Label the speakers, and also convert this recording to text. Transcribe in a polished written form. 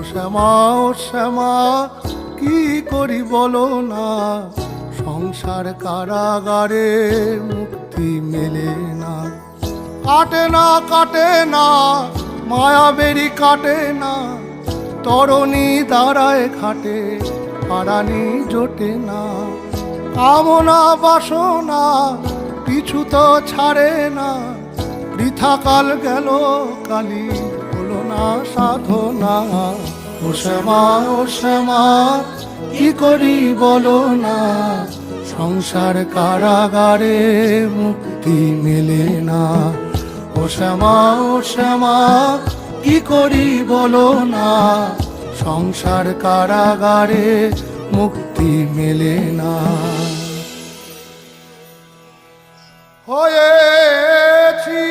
Speaker 1: শ্যামা ও শ্যামা কি করি বলো না, সংসার কারাগারে মুক্তি মেলে না। কাটে না কাটে না মায়া বেরি কাটে না, তরণী দাঁড়ায় খাটে পারানি জোটে না। কামনা বাসনা পিছু তো ছাড়ে না, বৃথা কাল গেল কালি হলো না সাধনা। ও শ্যামা ও শ্যামা কি করি বলো না, সংসার কারাগারে মুক্তি মেলে না। ও শ্যামা ও শ্যামা কি করি বলো না, সংসার কারাগারে মুক্তি মেলে না। হয়েছি